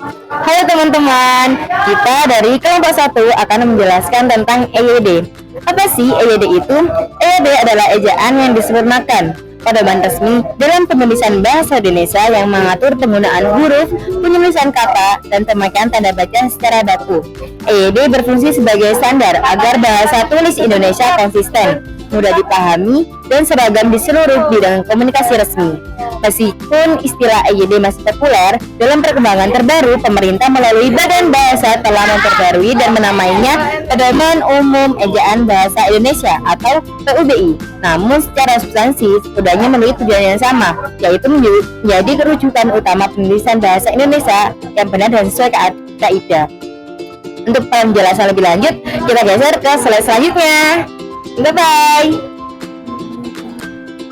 Halo teman-teman, kita dari kelompok 1 akan menjelaskan tentang EYD. Apa sih EYD itu? EYD adalah ejaan yang disempurnakan pedoman resmi dalam penulisan bahasa Indonesia yang mengatur penggunaan huruf, penulisan kata, dan pemakaian tanda baca secara baku. EYD berfungsi sebagai standar agar bahasa tulis Indonesia konsisten, mudah dipahami, dan seragam di seluruh bidang komunikasi resmi. Meskipun istilah EYD masih populer, dalam perkembangan terbaru, pemerintah melalui Badan Bahasa telah memperbarui dan menamainya Pedoman Umum Ejaan Bahasa Indonesia atau PUBI. Namun secara substansi, keduanya memiliki tujuan yang sama, yaitu menjadi kerujukan utama penulisan bahasa Indonesia yang benar dan sesuai kaidah. Untuk penjelasan lebih lanjut, kita geser ke slide selanjutnya. Bye-bye.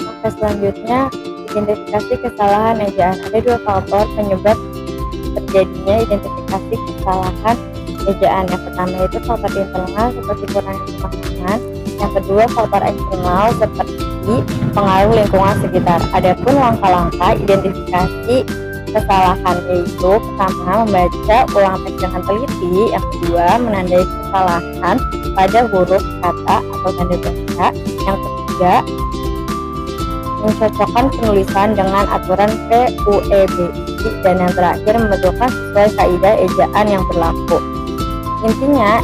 Oke, selanjutnya identifikasi kesalahan ejaan. Ada dua faktor penyebab terjadinya identifikasi kesalahan ejaan. Yang pertama itu faktor internal seperti kurangnya pemahaman. Yang kedua faktor eksternal seperti pengaruh lingkungan sekitar. Adapun langkah-langkah identifikasi kesalahan yaitu pertama membaca ulang teks dengan teliti, yang kedua menandai kesalahan pada huruf kata atau tanda baca, yang ketiga mencocokkan penulisan dengan aturan PUBI, dan yang terakhir membentukkan sesuai kaidah ejaan yang berlaku. Intinya,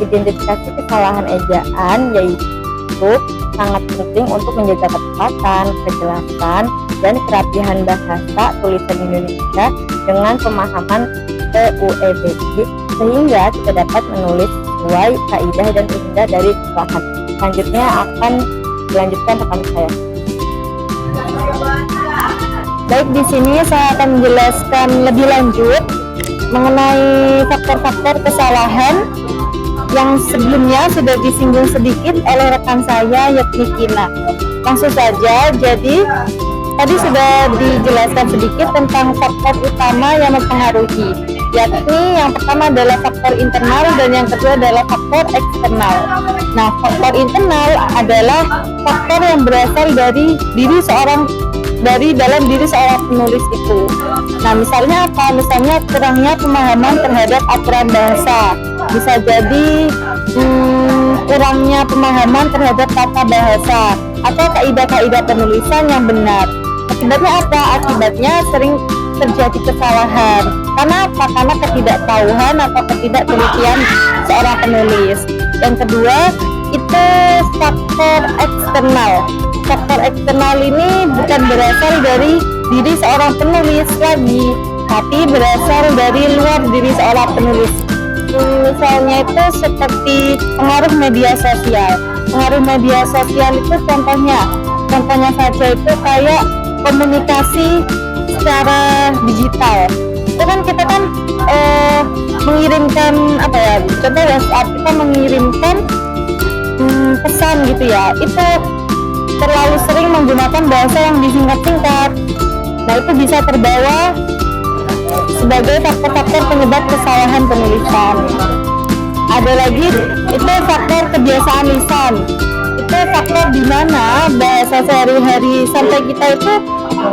identifikasi kesalahan ejaan yaitu sangat penting untuk menjaga ketepatan, kejelasan, dan kerapihan bahasa tulisan Indonesia dengan pemahaman PUBI, sehingga kita dapat menulis sesuai kaidah dan indah dari bahan. Selanjutnya akan dilanjutkan rekan saya. Baik, di sini saya akan menjelaskan lebih lanjut mengenai faktor-faktor kesalahan yang sebelumnya sudah disinggung sedikit oleh rekan saya yakni Kina. Langsung saja, jadi tadi sudah dijelaskan sedikit tentang faktor utama yang mempengaruhi, yakni yang pertama adalah faktor internal dan yang kedua adalah faktor eksternal. Nah, faktor internal adalah faktor yang berasal dari dalam diri seorang penulis itu. Nah, misalnya apa? Misalnya kurangnya pemahaman terhadap aturan bahasa. Bisa jadi kurangnya pemahaman terhadap tata bahasa atau kaidah-kaidah penulisan yang benar. Akibatnya apa? Akibatnya sering terjadi kesalahan. Karena apa? Karena ketidaktahuan atau ketidaktelitian seorang penulis. Yang kedua, itu faktor eksternal. Faktor eksternal ini bukan berasal dari diri seorang penulis lagi, tapi berasal dari luar diri seorang penulis. Misalnya itu seperti pengaruh media sosial. Pengaruh media sosial itu contohnya saja itu kayak komunikasi secara digital. Itu kan kita mengirimkan contoh WhatsApp, kita mengirimkan pesan gitu ya, itu terlalu sering menggunakan bahasa yang disingkat-singkat. Nah, itu bisa terbawa sebagai faktor-faktor penyebab kesalahan penulisan. Ada lagi itu faktor kebiasaan lisan. Itu faktor di mana bahasa sehari-hari sampai kita itu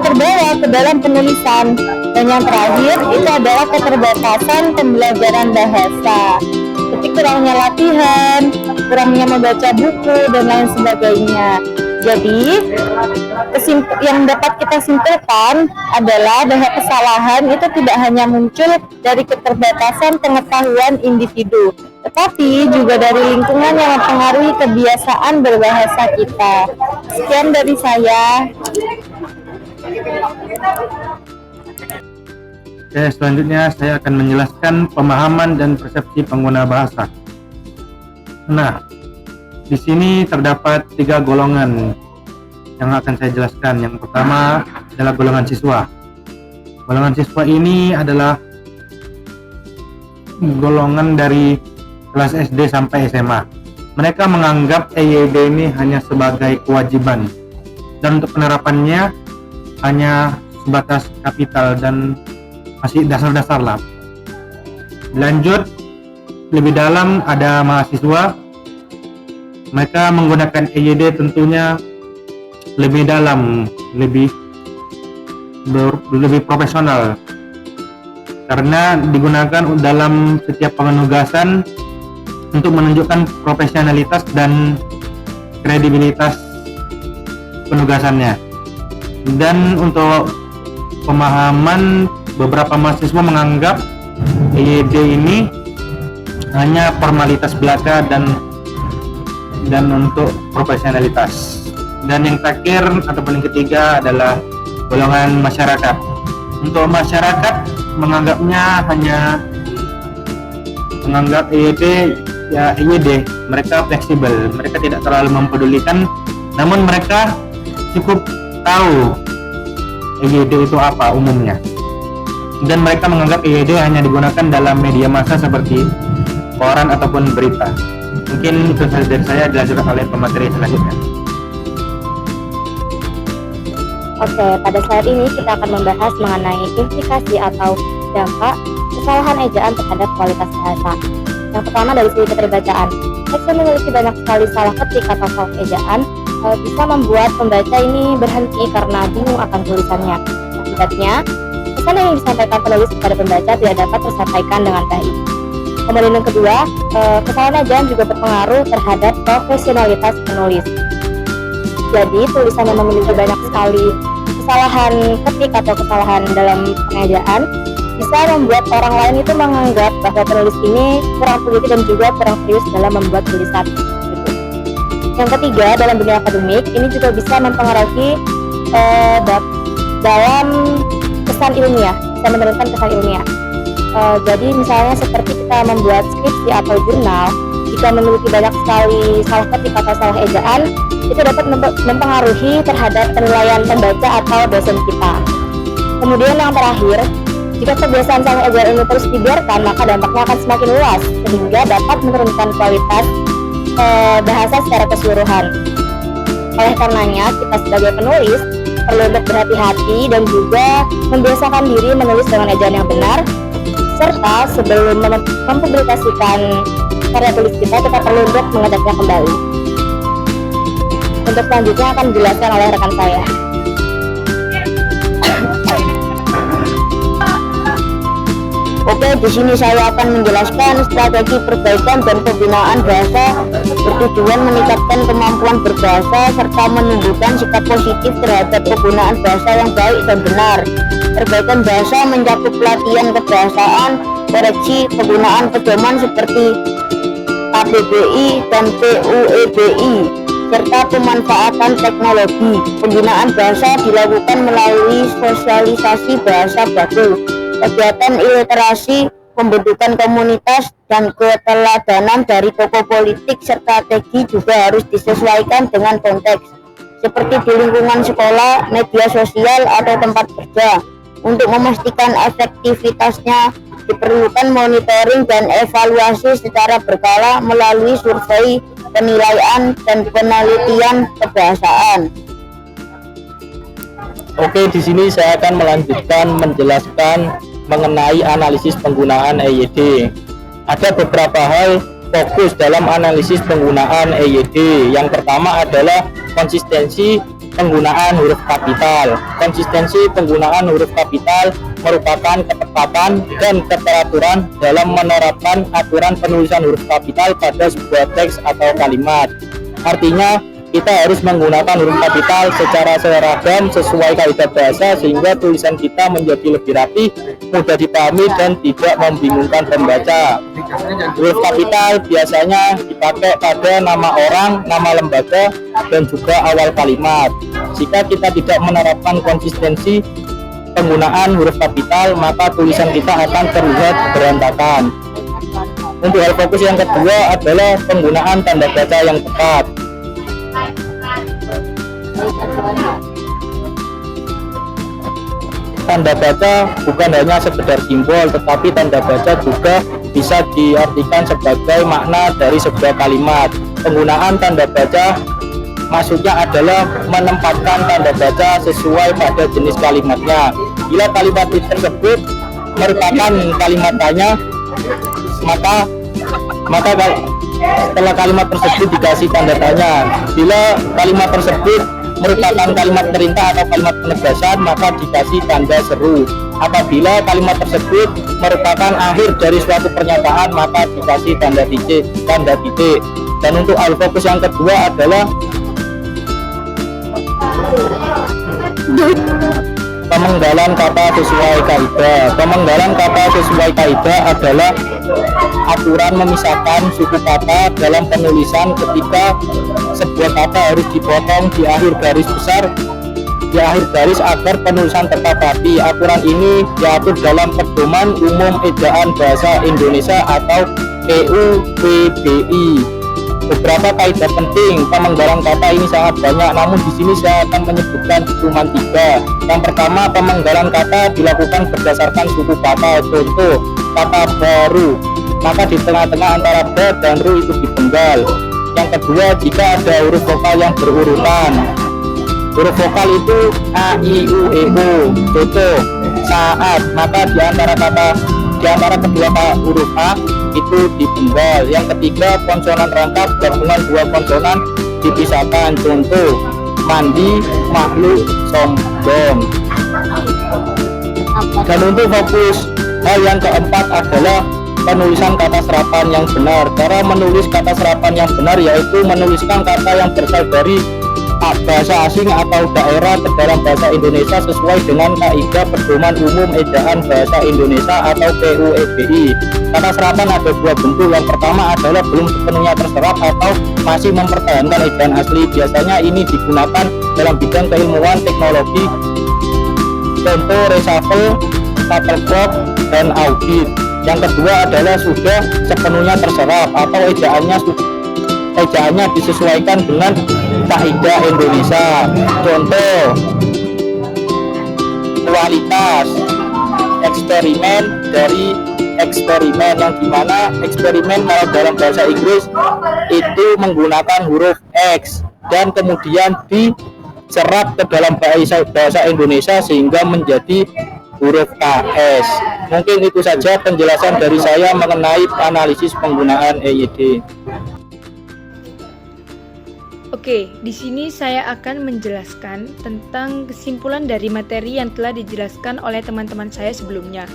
terbawa ke dalam penulisan. Dan yang terakhir itu adalah keterbatasan pembelajaran bahasa, seperti kurangnya latihan, kurangnya membaca buku, dan lain sebagainya. Jadi, yang dapat kita simpulkan adalah bahwa kesalahan itu tidak hanya muncul dari keterbatasan pengetahuan individu, tetapi juga dari lingkungan yang mempengaruhi kebiasaan berbahasa kita. Sekian dari saya. Oke, selanjutnya saya akan menjelaskan pemahaman dan persepsi pengguna bahasa. Nah, di sini terdapat 3 golongan yang akan saya jelaskan. Yang pertama adalah golongan siswa. Golongan siswa ini adalah golongan dari kelas SD sampai SMA. Mereka menganggap EYD ini hanya sebagai kewajiban, dan untuk penerapannya hanya sebatas kapital dan masih dasar-dasar lah. Lanjut lebih dalam, ada mahasiswa. Mereka menggunakan EYD tentunya lebih dalam, lebih profesional. karena digunakan dalam setiap penugasan untuk menunjukkan profesionalitas dan kredibilitas penugasannya. Dan untuk pemahaman, beberapa mahasiswa menganggap EYD ini hanya formalitas belaka dan untuk profesionalitas. Dan yang terakhir ataupun yang ketiga adalah golongan masyarakat. Untuk masyarakat menganggap EYD mereka fleksibel, mereka tidak terlalu mempedulikan, namun mereka cukup tahu EYD itu apa umumnya, dan mereka menganggap EYD hanya digunakan dalam media massa seperti koran ataupun berita. Mungkin itu saja dari saya, dilanjutkan oleh pemateri selanjutnya. Oke, pada saat ini kita akan membahas mengenai implikasi atau dampak kesalahan ejaan terhadap kualitas bahasa. Yang pertama dari segi keterbacaan. Teks yang memiliki banyak sekali salah ketik atau salah ejaan bisa membuat pembaca ini berhenti karena bingung akan tulisannya. Akibatnya, pesan yang disampaikan penulis kepada pembaca tidak dapat tersampaikan dengan baik. Kemudian yang kedua, kesalahan ejaan juga berpengaruh terhadap profesionalitas penulis. Jadi, tulisan yang memiliki banyak sekali kesalahan ketik atau kesalahan dalam pengejaan bisa membuat orang lain itu menganggap bahwa penulis ini kurang teliti dan juga kurang serius dalam membuat tulisan. Yang ketiga, dalam dunia akademik ini juga bisa mempengaruhi dalam kesan ilmiah, bisa menurunkan kesan ilmiah. Jadi misalnya seperti kita membuat skripsi atau jurnal, jika memiliki banyak sekali salah ketik atau salah ejaan, itu dapat mempengaruhi terhadap penilaian pembaca atau dosen kita. Kemudian yang terakhir, jika kebiasaan salah ejaan ini terus dibiarkan, maka dampaknya akan semakin luas sehingga dapat menurunkan kualitas bahasa secara keseluruhan. Oleh karenanya, kita sebagai penulis perlu untuk berhati-hati dan juga membiasakan diri menulis dengan ejaan yang benar, serta sebelum mempublikasikan karya tulis kita perlu untuk mengeceknya kembali. Untuk selanjutnya akan dijelaskan oleh rekan saya. Oke, di sini saya akan menjelaskan strategi perbaikan dan pembinaan bahasa bertujuan meningkatkan kemampuan berbahasa serta menunjukkan sikap positif terhadap penggunaan bahasa yang baik dan benar. Perbaikan bahasa mencakup pelatihan kebahasaan, koreksi penggunaan pedoman seperti KBBI dan PUEBI, serta pemanfaatan teknologi. Pembinaan bahasa dilakukan melalui sosialisasi bahasa baku, kegiatan iliterasi, pembentukan komunitas, dan keteladanan dari tokoh politik. Strategi juga harus disesuaikan dengan konteks, seperti di lingkungan sekolah, media sosial, atau tempat kerja. Untuk memastikan efektivitasnya, diperlukan monitoring dan evaluasi secara berkala melalui survei, penilaian, dan penelitian kebahasaan. Oke, di sini saya akan melanjutkan menjelaskan mengenai analisis penggunaan EYD. Ada beberapa hal fokus dalam analisis penggunaan EYD. Yang pertama adalah konsistensi penggunaan huruf kapital. Konsistensi penggunaan huruf kapital merupakan ketepatan dan keteraturan dalam menerapkan aturan penulisan huruf kapital pada sebuah teks atau kalimat. Artinya, kita harus menggunakan huruf kapital secara seragam sesuai kaidah bahasa sehingga tulisan kita menjadi lebih rapi, mudah dipahami, dan tidak membingungkan pembaca. Huruf kapital biasanya dipakai pada nama orang, nama lembaga, dan juga awal kalimat. Jika kita tidak menerapkan konsistensi penggunaan huruf kapital, maka tulisan kita akan terlihat berantakan. Untuk hal fokus yang kedua adalah penggunaan tanda baca yang tepat. Tanda baca bukan hanya sekedar simbol, tetapi tanda baca juga bisa diartikan sebagai makna dari sebuah kalimat. Penggunaan tanda baca maksudnya adalah menempatkan tanda baca sesuai pada jenis kalimatnya. Bila kalimat tersebut merupakan kalimat tanya, maka setelah kalimat tersebut dikasih tanda tanya. Bila kalimat tersebut merupakan kalimat perintah atau kalimat penegasan, maka dikasih tanda seru. Apabila kalimat tersebut merupakan akhir dari suatu pernyataan, maka dikasih tanda titik. Dan untuk alfokus yang kedua adalah pemenggalan kata sesuai kaidah. Pemenggalan kata sesuai kaidah adalah aturan memisahkan suku kata dalam penulisan ketika sebuah kata harus dipotong di akhir garis besar, di akhir garis agar penulisan tetap rapi. Aturan ini diatur dalam Pedoman Umum Ejaan Bahasa Indonesia atau PUBBI. Beberapa kaidah penting pemenggalan kata ini sangat banyak, namun di sini saya akan menyebutkan cuma 3. Yang pertama, pemenggalan kata dilakukan berdasarkan suku kata. Contoh, kata baru, maka di tengah-tengah antara ba dan ru itu dipenggal. Yang kedua, jika ada huruf vokal yang berurutan. Huruf vokal itu a, i, u, e, o. Contoh, saat, maka di antara kedua huruf a itu dipenggal. Yang ketiga, konsonan rangkap gabungan dua konsonan dipisahkan. Contoh, mandi, makhluk, sombong. Dan untuk fokus hal yang keempat adalah penulisan kata serapan yang benar. Cara menulis kata serapan yang benar yaitu menuliskan kata yang berasal dari bahasa asing atau daerah ke dalam bahasa Indonesia sesuai dengan kaidah Pedoman Umum Ejaan Bahasa Indonesia atau PUEBI. Kata serapan ada 2 bentuk. Yang pertama adalah belum sepenuhnya terserap atau masih mempertahankan ejaan asli. Biasanya ini digunakan dalam bidang keilmuan teknologi, contoh reshuffle, shuttlecock, dan audit. Yang kedua adalah sudah sepenuhnya terserap atau ejaannya disesuaikan dengan kaidah Indonesia. Contoh, kualitas, eksperimen dari eksperimen, yang dimana eksperimen kalau dalam bahasa Inggris itu menggunakan huruf X dan kemudian diserap ke dalam bahasa Indonesia sehingga menjadi huruf KS. Mungkin itu saja penjelasan dari saya mengenai analisis penggunaan EYD. Oke, di sini saya akan menjelaskan tentang kesimpulan dari materi yang telah dijelaskan oleh teman-teman saya sebelumnya.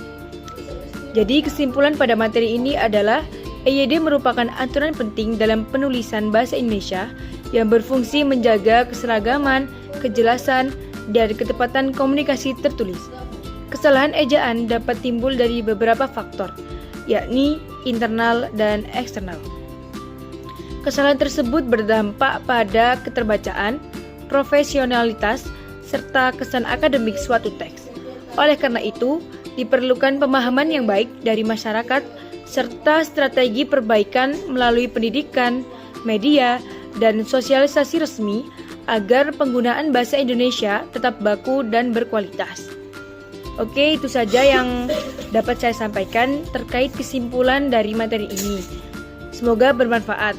Jadi, kesimpulan pada materi ini adalah EYD merupakan aturan penting dalam penulisan bahasa Indonesia yang berfungsi menjaga keseragaman, kejelasan, dan ketepatan komunikasi tertulis. Kesalahan ejaan dapat timbul dari beberapa faktor, yakni internal dan eksternal. Kesalahan tersebut berdampak pada keterbacaan, profesionalitas, serta kesan akademik suatu teks. Oleh karena itu, diperlukan pemahaman yang baik dari masyarakat serta strategi perbaikan melalui pendidikan, media, dan sosialisasi resmi agar penggunaan bahasa Indonesia tetap baku dan berkualitas. Oke, itu saja yang dapat saya sampaikan terkait kesimpulan dari materi ini. Semoga bermanfaat.